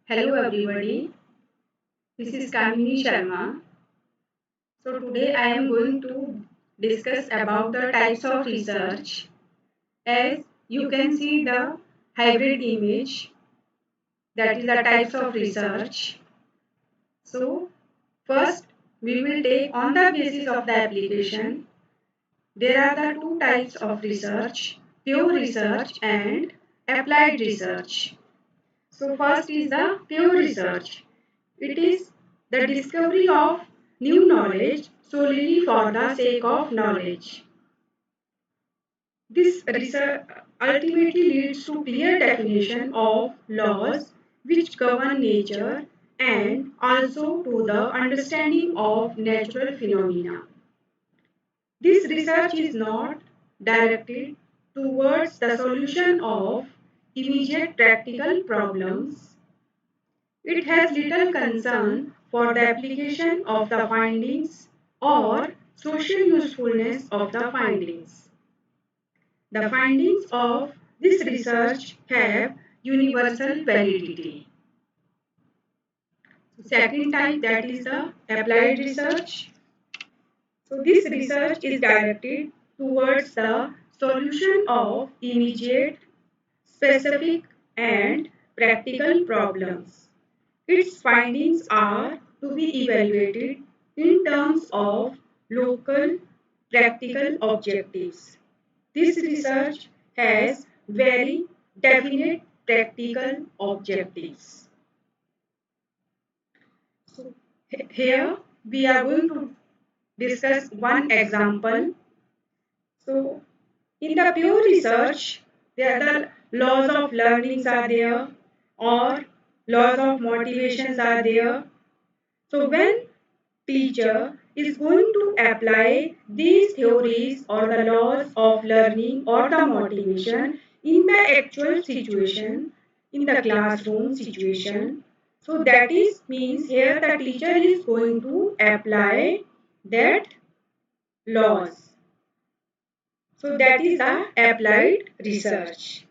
Hello everybody, this is Kamini Sharma. So today I am going to discuss about the types of research. As you can see the hybrid image, that is the types of research. So first we will take on the basis of the application. There are the two types of research, pure research and applied research. So first is the pure research. It is the discovery of new knowledge solely for the sake of knowledge. This research ultimately leads to clear definition of laws which govern nature and also to the understanding of natural phenomena. This research is not directed towards the solution of immediate practical problems. It has little concern for the application of the findings or social usefulness of the findings. The findings of this research have universal validity. Second type, that is the applied research. So this research is directed towards the solution of immediate, specific and practical problems. Its findings are to be evaluated in terms of local practical objectives. This research has very definite practical objectives. So, here we are going to discuss one example. So, in the pure research, there the laws of learnings are there or laws of motivations are there. So when teacher is going to apply these theories or the laws of learning or the motivation in the actual situation, in the classroom situation, so that is means here the teacher is going to apply that laws. So that is the applied research.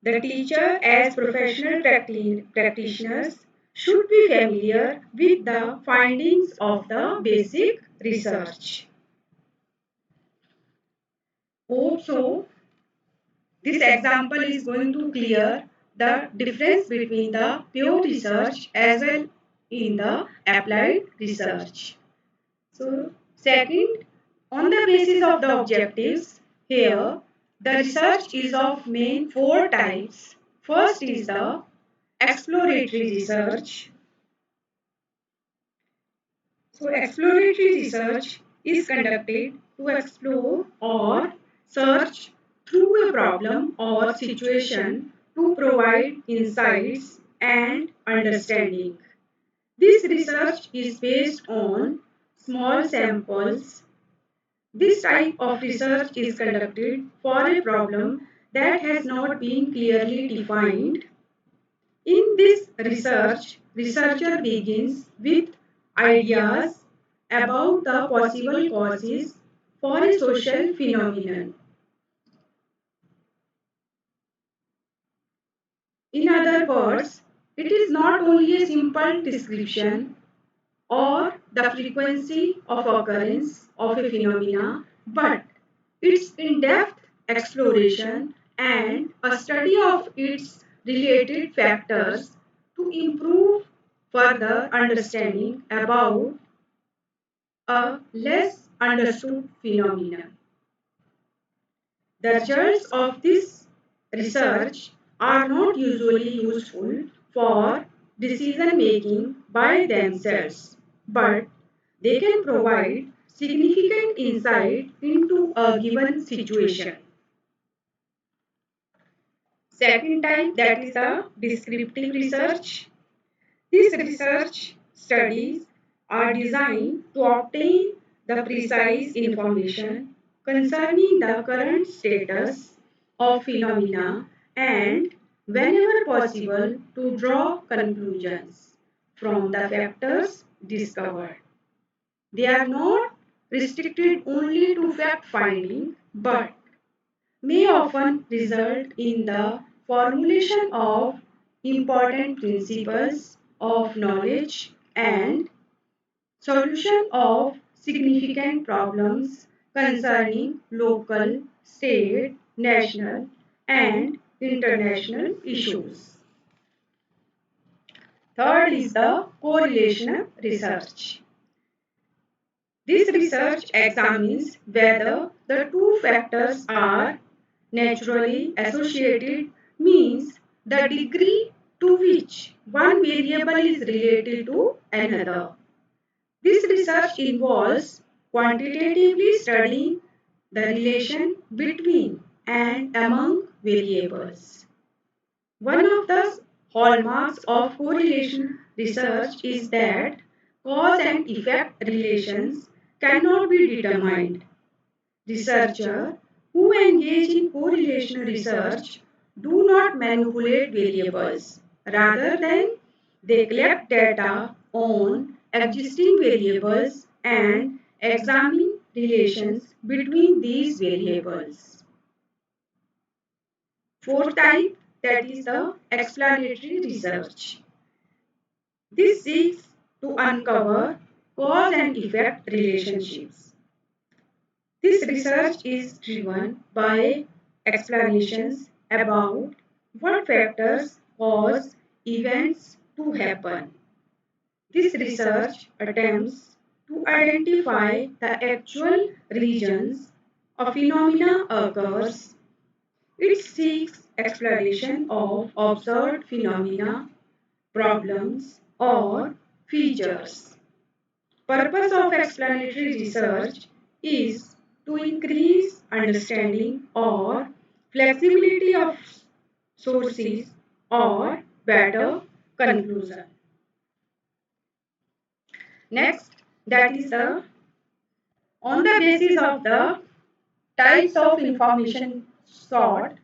The teacher as professional practitioners should be familiar with the findings of the basic research. Hope so. This example is going to clear the difference between the pure research as well in the applied research. So, second, on the basis of the objectives, here the research is of main four types. First is the exploratory research. So, exploratory research is conducted to explore or search through a problem or situation to provide insights and understanding. This research is based on small samples. This type of research is conducted for a problem that has not been clearly defined. In this research, researcher begins with ideas about the possible causes for a social phenomenon. In other words, it is not only a simple description or the frequency of occurrence of a phenomena, but its in-depth exploration and a study of its related factors to improve further understanding about a less understood phenomenon. The results of this research are not usually useful for decision making by themselves, but they can provide significant insight into a given situation. Second type, that is the descriptive research. These research studies are designed to obtain the precise information concerning the current status of phenomena and, whenever possible, to draw conclusions from the factors discovered. They are not restricted only to fact finding but may often result in the formulation of important principles of knowledge and solution of significant problems concerning local, state, national, and international issues. Third is the correlation research. This research examines whether the two factors are naturally associated, means the degree to which one variable is related to another. This research involves quantitatively studying the relation between and among variables. One of the hallmarks of correlation research is that cause and effect relations cannot be determined. Researchers who engage in correlation research do not manipulate variables. Rather than they collect data on existing variables and examine relations between these variables. Fourth type, that is the explanatory research. This seeks to uncover cause and effect relationships. This research is driven by explanations about what factors cause events to happen. This research attempts to identify the actual reasons a phenomena occurs. It seeks explanation of observed phenomena, problems, or features. Purpose of explanatory research is to increase understanding or flexibility of sources or better conclusion. Next, that is the on the basis of the types of information sought.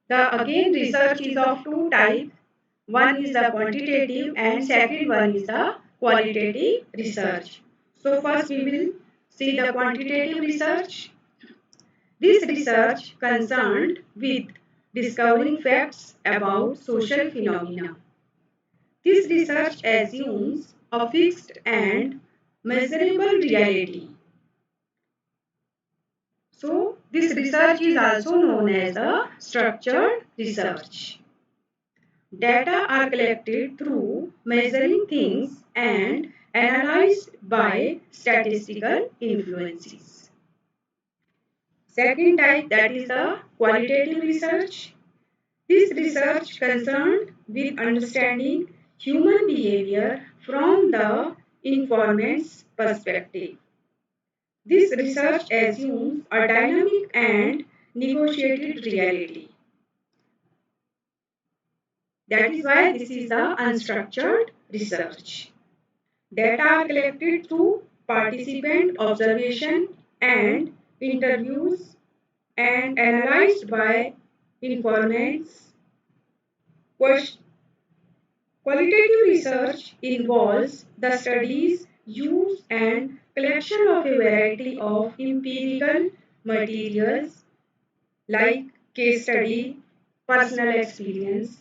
The again research is of two types. One is the quantitative and second one is the qualitative research. So first we will see the quantitative research. This research concerned with discovering facts about social phenomena. This research assumes a fixed and measurable reality. So this research is also known as a structured research. Data are collected through measuring things and analyzed by statistical influences. Second type, that is the qualitative research. This research concerned with understanding human behavior from the informant's perspective. This research assumes a dynamic and negotiated reality. That is why this is the unstructured research. Data are collected through participant observation and interviews and analyzed by informants. Qualitative research involves the studies, use and collection of a variety of empirical materials like case study, personal experience,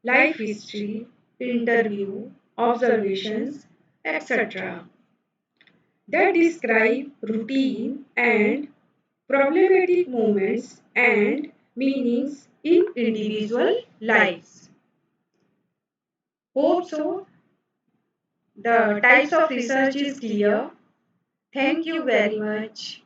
life history, interview, observations, etc. that describe routine and problematic moments and meanings in individual lives. Hope so. The types of research is clear. Thank you very much.